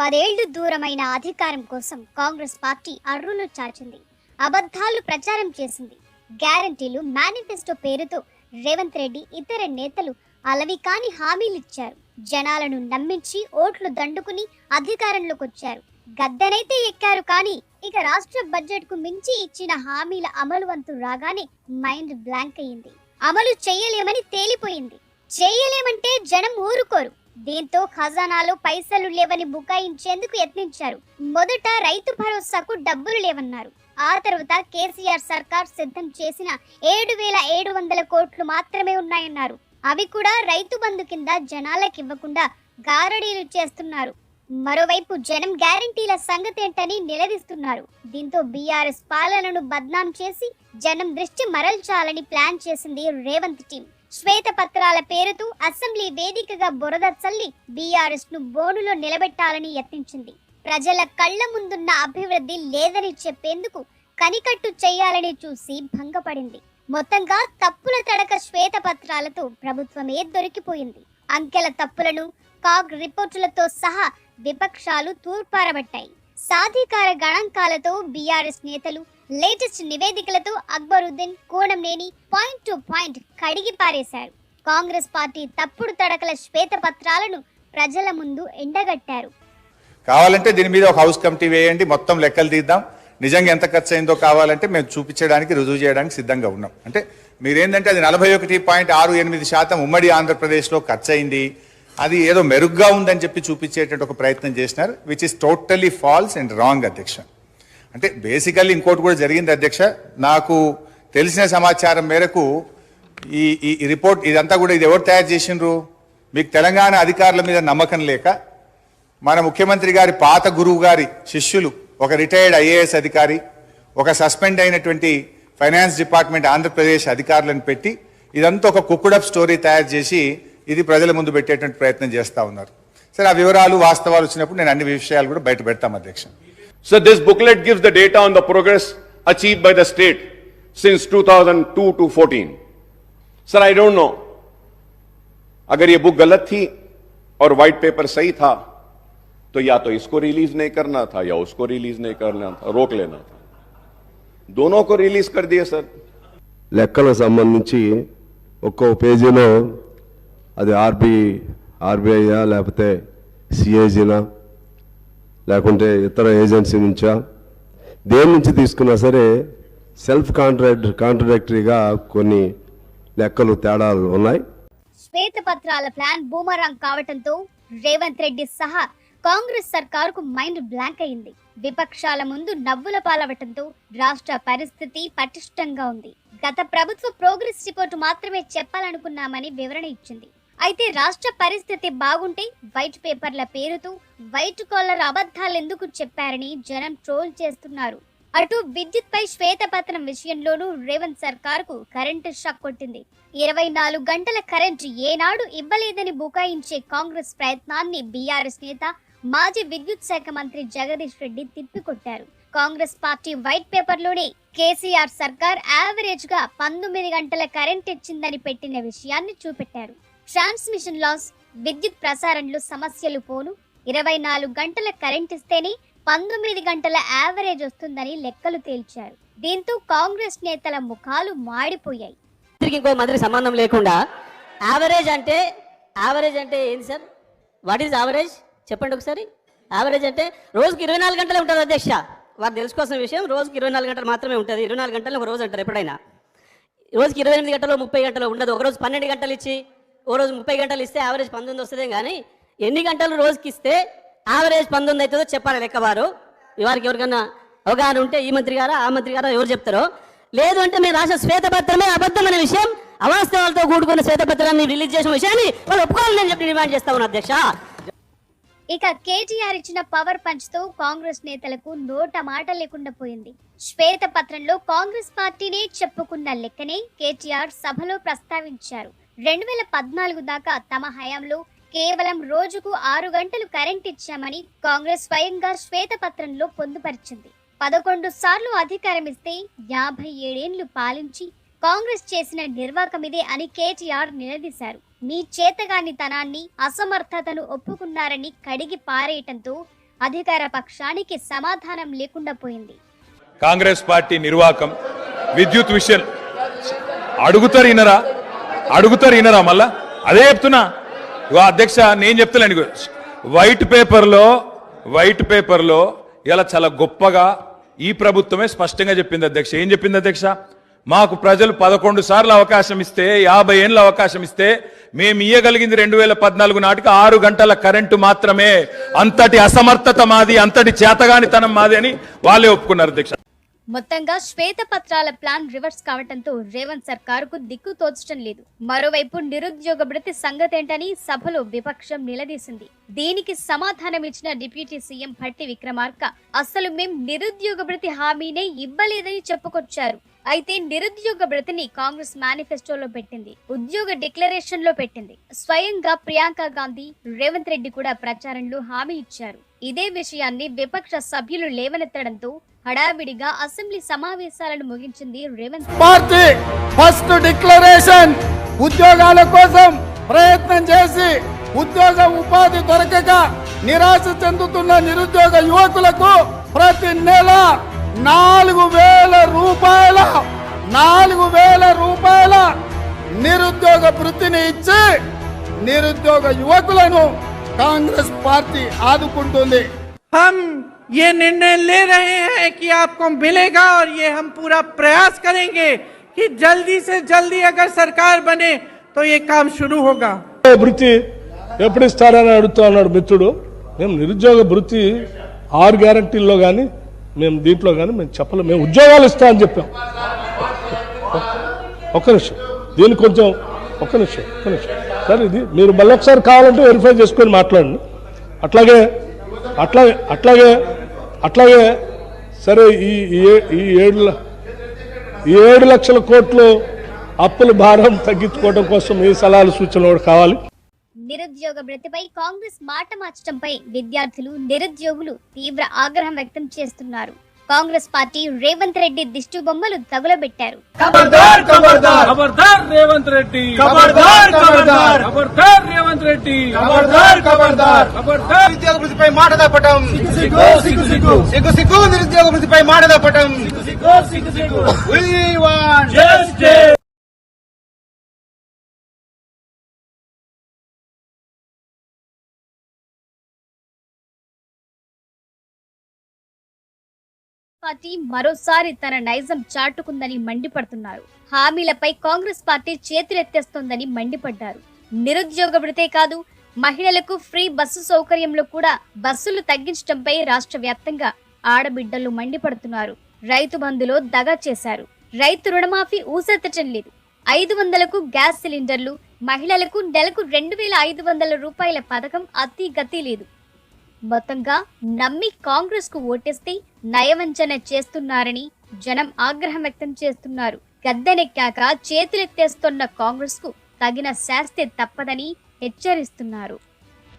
10 ఏళ్లు దూరమైన అధికారం కోసం కాంగ్రెస్ పార్టీ అర్రులు చాచింది. అబద్ధాలు ప్రచారం చేసింది. గ్యారంటీలు మేనిఫెస్టో పేరుతో రేవంత్ రెడ్డి ఇతర నేతలు అలవి కాని హామీలిచ్చారు. జనాలను నమ్మించి ఓట్లు దండుకుని అధికారంలోకి వచ్చారు. గద్దెనైతే ఎక్కారు, కానీ ఇక రాష్ట్ర బడ్జెట్ కు మించి ఇచ్చిన హామీల అమలు వంతు రాగానే మైండ్ బ్లాంక్ అయ్యింది. అమలు చేయలేమని తేలిపోయింది. చేయలేమంటే జనం ఊరుకోరు. దీంతో ఖజానాలో పైసలు లేవని బుకాయించేందుకు యత్నించారు. మొదట రైతు భరోసాకు డబ్బులు లేవన్నారు. ఆ తర్వాత కేసీఆర్ సర్కార్ సిద్ధం చేసిన 7,700 కోట్లు మాత్రమే ఉన్నాయన్నారు. అవి కూడా రైతు బంధు కింద జనాలకు ఇవ్వకుండా గారడీలు చేస్తున్నారు. మరోవైపు జనం గ్యారంటీల సంగతేంటని నిలదీస్తున్నారు. దీంతో బీఆర్ఎస్ పాలనను బద్నాం చేసి జనం దృష్టి మరల్చాలని ప్లాన్ చేసింది రేవంత్ టీం. శ్వేతపత్రాల పేరుతో అసెంబ్లీ వేదికగా బురద చల్లి బీఆర్ఎస్ ను బోనులో నిలబెట్టాలని యత్నించింది. ప్రజల కళ్ల ముందున్న అభివృద్ధి లేదని చెప్పేందుకు కనికట్టు చేయాలని చూసి భంగపడింది. మొత్తంగా తప్పుల తడక శ్వేతపత్రాలతో ప్రభుత్వమే దొరికిపోయింది. అంకెల తప్పులను, కాగ్ రిపోర్టులతో సహా విపక్షాలు తూర్పారబట్టాయి. సాధికార గణాంకాలతో బీఆర్ఎస్ నేతలు లేటెస్ట్ నివేదికలతో Akbaruddin, Kunamneni point to point కడిగి పారేశారు. కాంగ్రెస్ పార్టీ తప్పుడు తడకల శ్వేతపత్రాలను ప్రజల ముందు ఎండగట్టారు. కావాలంటే దీని మీద ఒక హౌస్ కమిటీ వేయండి, మొత్తం లెక్కలు తీద్దాం, నిజంగా ఎంత ఖర్చు అయిందో కావాలంటే మేము చూపించడానికి, రుజువు చేయడానికి సిద్ధంగా ఉన్నాం. అంటే మీరేంటంటే అది 41.68% ఉమ్మడి ఆంధ్రప్రదేశ్లో ఖర్చు అయింది, అది ఏదో మెరుగ్గా ఉందని చెప్పి చూపించేటువంటి ఒక ప్రయత్నం చేసినారు, which is totally false and wrong అధ్యక్ష. అంటే బేసికల్లీ ఇంకోటి కూడా జరిగింది అధ్యక్ష. నాకు తెలిసిన సమాచారం మేరకు ఈ రిపోర్ట్ ఇదంతా కూడా ఇది ఎవరు తయారు చేసిండ్రు? మీకు తెలంగాణ అధికారుల మీద నమ్మకం లేక మన ముఖ్యమంత్రి గారి పాత గురువు గారి శిష్యులు, ఒక రిటైర్డ్ ఐఏఎస్ అధికారి, ఒక సస్పెండ్ అయినటువంటి ఫైనాన్స్ డిపార్ట్మెంట్ ఆంధ్రప్రదేశ్ అధికారులను పెట్టి ఇదంతా ఒక కుక్కుడప్ స్టోరీ తయారు చేసి ఇది ప్రజల ముందు పెట్టేటువంటి ప్రయత్నం చేస్తూ ఉన్నారు. సరే, ఆ వివరాలు వాస్తవాలు వచ్చినప్పుడు నేను అన్ని విషయాలు కూడా బయట పెడతాం అధ్యక్ష. So this booklet gives the data on the progress achieved by the state since 2002 to 14. Sir, I don't know. अगर ये बुक गलत थी और व्हाइट पेपर सही था तो या तो इसको रिलीज नहीं करना था या उसको रिलीज नहीं करना था, रोक लेना था. दोनों को रिलीज कर दिए सर. లెక్కలకు సంబంధించి ఒక్కో పేజీలో అది ఆర్బీఐయా లేకపోతే సిఐజీనా లేకుంటే ఇతర ఏజెన్సీ నుంచా, దేని నుంచి తీసుకున్నా సరే సెల్ఫ్ కాంట్రడిక్టరీగా కొన్ని లెక్కలు తేడాలు ఉన్నాయి. శ్వేతపత్రాల ప్లాన్ బూమరాంగ్ కావటంతో రేవంత్ రెడ్డి సహా కాంగ్రెస్ సర్కారుకు మైండ్ బ్లాంక్ అయింది. విపక్షాల ముందు నవ్వుల పాలవటంతో రాష్ట్ర పరిస్థితి పటిష్టంగా ఉంది. గత ప్రభుత్వ ప్రోగ్రెస్ రిపోర్టు మాత్రమే చెప్పాలనుకున్నామని వివరణ ఇచ్చింది. అయితే రాష్ట్ర పరిస్థితి బాగుంటే వైట్ పేపర్ల పేరుతో వైట్ కాలర్ అబద్ధాలెందుకు చెప్పారని జనం ట్రోల్ చేస్తున్నారు. అటు విద్యుత్ పై శ్వేతపత్రం విషయంలోనూ రేవంత్ సర్కార్కు కరెంటు షాక్ కొట్టింది. 24 గంటల కరెంటు ఏనాడు ఇవ్వలేదని బుకాయించే కాంగ్రెస్ ప్రయత్నాన్ని బీఆర్ఎస్ నేత, మాజీ విద్యుత్ శాఖ మంత్రి జగదీష్ రెడ్డి తిప్పికొట్టారు. కాంగ్రెస్ పార్టీ వైట్ పేపర్లోనే కేసీఆర్ సర్కార్ యావరేజ్ గా 19 గంటల కరెంట్ ఇచ్చిందని పెట్టిన విషయాన్ని చూపెట్టారు. ట్రాన్స్మిషన్ లాస్, విద్యుత్ ప్రసారంలో సమస్యలు పోను 24 గంటల కరెంట్ ఇస్తేనే 19 గంటల యావరేజ్ వస్తుందని లెక్కలు తేల్చారు. దీంతో కాంగ్రెస్ నేతల ముఖాలు మాడిపోయాయి. ఇంకో మంత్రి సంబంధం లేకుండా యావరేజ్ అంటే ఏంటి సార్? వాట్ ఈజ్ యావరేజ్ చెప్పండి ఒకసారి. యావరేజ్ అంటే రోజుకి 24 గంటలే ఉంటుంది అధ్యక్ష. వారు తెలుసుకోవాల్సిన విషయం, రోజుకి 24 గంటలు మాత్రమే ఉంటుంది. 24 గంటలు ఒక రోజు అంటారు ఎప్పుడైనా. రోజుకి 28 గంటలు 30 గంటలు ఉండదు. ఒక రోజు 12 గంటలు ఇచ్చి ఓ రోజు 30 గంటలు ఇస్తే యావరేజ్ 19 వస్తుంది. కానీ ఎన్ని గంటలు రోజుకి ఇస్తే యావరేజ్ 19 అవుతుందో చెప్పాలి లెక్కవారు. వారికి ఎవరికన్నా అవగాహన ఉంటే ఈ మంత్రి గారా ఆ మంత్రి గారా ఎవరు చెప్తారో. లేదు అంటే మేము రాసిన శ్వేతపత్రమే అబద్ధమైన విషయం, అవాస్తవాలతో కూడుకున్న శ్వేతపత్రాన్ని రిలీజ్ చేసిన విషయాన్ని వాళ్ళు ఒప్పుకోవాలని చెప్పి డిమాండ్ చేస్తా ఉన్నా అధ్యక్ష. ఇక కేటీఆర్ ఇచ్చిన పవర్ పంచ్ తో కాంగ్రెస్ నేతలకు నోట మాట లేకుండా పోయింది. శ్వేతపత్రంలో కాంగ్రెస్ పార్టీనే చెప్పుకున్న లెక్కనే కేటీఆర్ సభలో ప్రస్తావించారు. 2014 దాకా తమ హయాంలో కేవలం రోజుకు 6 గంటలు కరెంట్ ఇచ్చామని కాంగ్రెస్ స్వయంగా శ్వేతపత్రంలో పొందుపరిచింది. 11 సార్లు అధికారం ఇస్తే 57 ఏళ్లు పాలించి కాంగ్రెస్ చేసిన నిర్వాకమిదే అని కేటీఆర్ నిలదీశారు. మీ చేతగానితనాన్ని, అసమర్థతను ఒప్పుకున్నారని కడిగి పారేయటంతో అధికార పక్షానికి సమాధానం లేకుండా పోయింది. కాంగ్రెస్ పార్టీ నిర్వాకం విద్యుత్ విషయం అడుగుతారు ఇనరా మళ్ళా అదే చెప్తున్నా. అధ్యక్ష నేను చెప్తలేను, వైట్ పేపర్లో ఇలా చాలా గొప్పగా ఈ ప్రభుత్వమే స్పష్టంగా చెప్పింది అధ్యక్ష. ఏం చెప్పింది అధ్యక్ష? మాకు ప్రజలు 11 సార్లు అవకాశం ఇస్తే, 50 ఏళ్ళ అవకాశం ఇస్తే మేము ఇయ్యగలిగింది 2014 నాటికి 6 గంటల కరెంటు మాత్రమే. అంతటి అసమర్థత మాది, అంతటి చేతగానితనం మాది అని వాళ్ళే ఒప్పుకున్నారు అధ్యక్ష. మొత్తంగా శ్వేతపత్రాల ప్లాన్ రివర్స్ కావడంతో రేవంత్ సర్కారుకు దిక్కు తోచడం లేదు. మరోవైపు నిరుద్యోగ భృతి సంగతేంటని సభలో విపక్షం నిలదీసింది. దీనికి సమాధానం ఇచ్చిన డిప్యూటీ సీఎం భట్టి విక్రమార్క అసలు మేం నిరుద్యోగ భృతి హామీనే ఇవ్వలేదని చెప్పుకొచ్చారు. అయితే నిరుద్యోగ భృతిని కాంగ్రెస్ మేనిఫెస్టోలో పెట్టింది, ఉద్యోగ డిక్లరేషన్ లో పెట్టింది. స్వయంగా ప్రియాంక గాంధీ, రేవంత్ రెడ్డి కూడా ప్రచారంలో హామీ ఇచ్చారు. ఇదే విషయాన్ని విపక్ష సభ్యులు లేవనెత్తడంతో హడావిడిగా అసెంబ్లీ సమావేశాలను ముగించింది రేవంత్. పార్టీ ఫస్ట్ డిక్లరేషన్ ఉద్యోగాల కోసం ప్రయత్నం చేసి ఉద్యోగ ఉపాధి దొరకక నిరాశ చెందుతున్న నిరుద్యోగ యువకులకు ప్రతి నెల 4,000 రూపాయల నిరుద్యోగ వృత్తిని ఇచ్చి నిరుద్యోగ యువకులను కాంగ్రెస్ పార్టీ ఆదుకుంటుంది. हम ये निर्णय ले रहे हैं कि आपको मिलेगा और ये हम पूरा प्रयास करेंगे कि जल्दी से जल्दी अगर सरकार बने तो ये काम शुरू होगा. భృతి ఎప్పుడు ఇస్తారని అడుగుతా ఉన్నాడు మిత్రుడు. మేము నిరుద్యోగ భృతి 6 గ్యారంటీల్లో కానీ మేము దీంట్లో కానీ మేము చెప్పలేము. మేము ఉద్యోగాలు ఇస్తామని చెప్పాం. ఒక్క నిమిషం దీనికి కొంచెం ఒక్క నిమిషం సార్, ఇది మీరు మళ్ళీ ఒకసారి కావాలంటే వెరిఫై చేసుకొని మాట్లాడండి. అట్లాగే సరే ఈ 7 లక్షల కోట్లు అప్పుల భారం తగ్గించుకోవడం కోసం ఈ సలహాలు సూచనలు కూడా కావాలి. నిరుద్యోగ భృతిపై కాంగ్రెస్ మాట మార్చడంపై విద్యార్థులు, నిరుద్యోగులు తీవ్ర ఆగ్రహం వ్యక్తం చేస్తున్నారు. కాంగ్రెస్ పార్టీ రేవంత్ రెడ్డి దిష్టి బొమ్మలు తగులబెట్టారు. खबरदार खबरदार खबरदार रेवंत रेड्डी, खबरदार खबरदार खबरदार रेवंत रेड्डी, खबरदार खबरदार खबरदार నిరుద్యోగ వృత్తిపై మాట తప్పటం సిగ్గు నిరుద్యోగ వృత్తిపై మాట తప్పటం. We want justice. పార్టీ మరోసారి తన నైజం చాటుకుందని మండిపడుతున్నారు. హామీలపై కాంగ్రెస్ పార్టీ చేతులెత్తేస్తోందని మండిపడ్డారు. నిరుద్యోగ భృతే కాదు, మహిళలకు ఫ్రీ బస్సు సౌకర్యంలో కూడా బస్సులు తగ్గించడంపై రాష్ట్ర వ్యాప్తంగా ఆడబిడ్డలు మండిపడుతున్నారు. రైతు బంధులో దగా చేశారు. రైతు రుణమాఫీ ఊసెత్తటం లేదు. 500కు గ్యాస్ సిలిండర్లు, మహిళలకు నెలకు 2,500 రూపాయల పథకం అతి గతి లేదు. మొత్తంగా నమ్మి కాంగ్రెస్ కు ఓటేస్తే నయవంచన చేస్తున్నారని జనం ఆగ్రహం వ్యక్తం చేస్తున్నారు. గద్దెనెక్కాక చేతులెత్తేస్తున్న కాంగ్రెస్ కు తగిన శాస్తి తప్పదని హెచ్చరిస్తున్నారు.